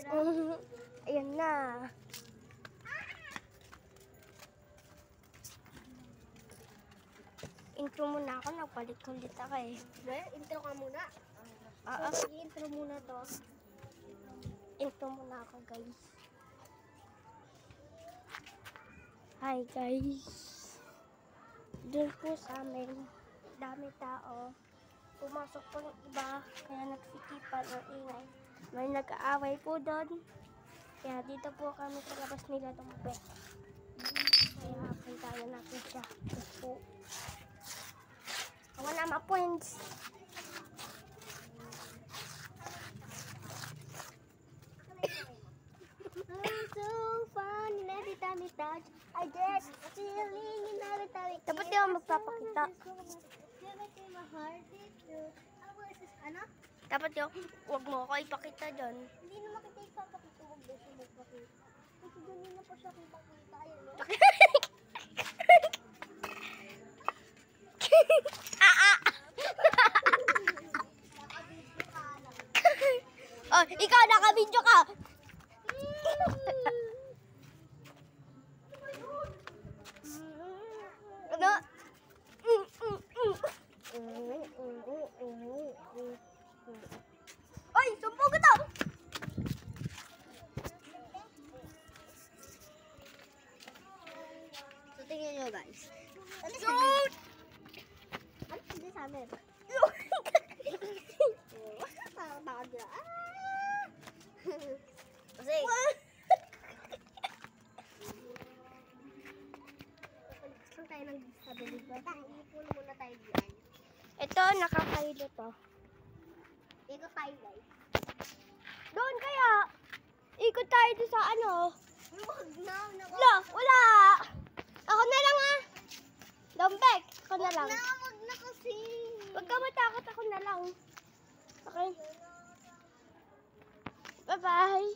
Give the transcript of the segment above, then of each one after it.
Ayan na. Intro muna ako. Nagpalit-kulit ako eh. Intro ka muna. So, intro muna to. intro muna ako guys. Hi guys. Doon po sa amin. Dami tao. Pumasok po ng iba. Kaya nagsikipan ng ingay. May nag-aaway po doon. Kaya dito po kami sa labas nila tumpe. Kaya puntahan natin siya. Tapos po. Awan na ma-points. So fun in every time we touch. I get feeling in every time we touch. Dapat di ako magpapakita. Ano? Dapat yung huwag mo ako ipakita dyan. Hindi naman kita ipapakita. Huwag mo siya magpakita. Kasi ganyan na pa siya kitang-kita. Ayun, no? Oh, ikaw naka-video ka. Ano? Ay, sumpong ko to. So, tingnan nyo guys. Shoot! Ano hindi sa amin? Parang takot nila. Kasi, saan tayo nang sabi dito? Ipon muna tayo dyan. Ito, nakakailo to. Ikot tayo guys. Doon kaya. Ikot tayo doon sa ano. Huwag na. Wala, wala. Ako na lang ah. Dombek, ako na lang. Huwag na kasi. Huwag ka matakot, ako na lang. Okay. Bye-bye.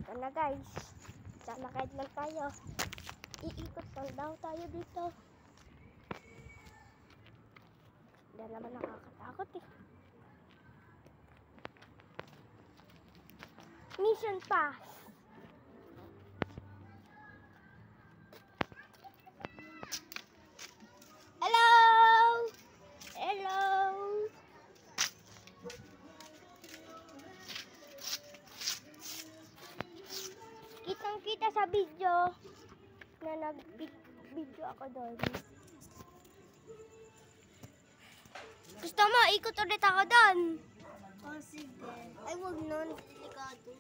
Ito na guys. Salakad lang tayo. Iikot lang daw tayo dito. Hindi naman nakakatakot eh. Mission pass. Hello! Hello! Kitang-kita sa video na nag-video ako doon. Gusto mo, ikot ulit ako doon. Oh, sige. Ay, huwag na. Delikado.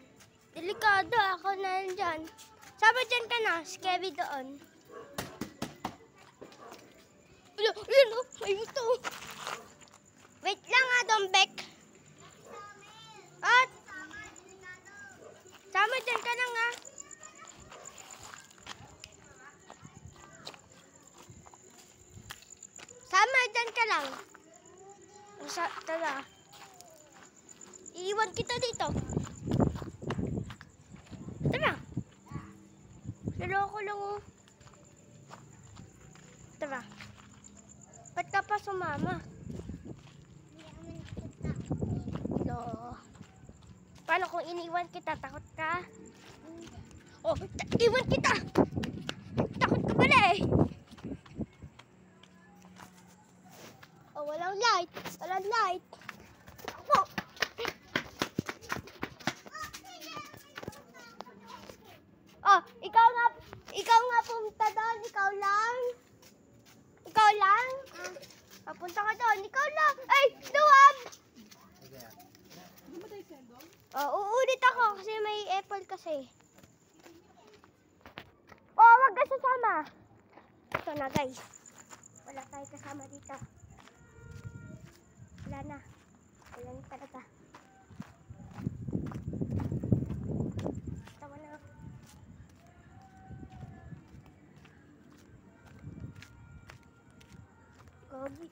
Delikado, ako na yan dyan. Sama dyan ka na, si Kevin doon. Ayun o, may ito. Wait lang ha, Dombek. At, sama dyan ka lang ha. Sama dyan ka lang. Tara. Iiwan kita dito. Tara. Loko lang oh. Tara. Ba't ka pa sumama? No. Paano kung iniwan kita? Takot ka? Oh, iwan kita! Takot ka pala eh. Oh, walang light. Walang light. Oh. Oh, ikaw nga pumunta doon. Ikaw lang. Ikaw lang. Papunta ka doon. Ikaw lang. Ay, duwag! Oh, uulit ako kasi may apple kasi. Oh, wag ka sasama. Ito na guys. Wala tayo kasama dito. Wala na. Ayan talaga. Tawa na. Gogi.